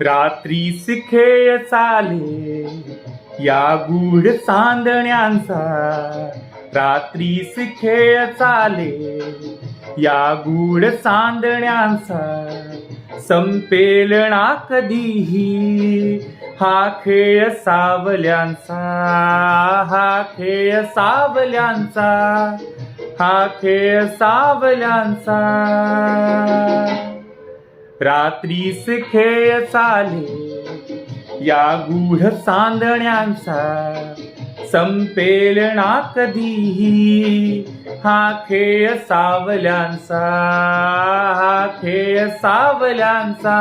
रात्रीस खेळ चाले या गूढ चांदण्यांचा, रात्रीस खेळ चाले या गूढ चांदण्यांचा, संपेल ना कधीही हा खेळ सावल्यांचा, हा खेळ सावल्यांचा, हा खेळ सावल्यांचा. रात्रीस खेळ चाले या गूढ चांदण्यांचा, संपेल ना कधीही हा खेळ सावल्यांचा, हा खेळ सावल्यांचा.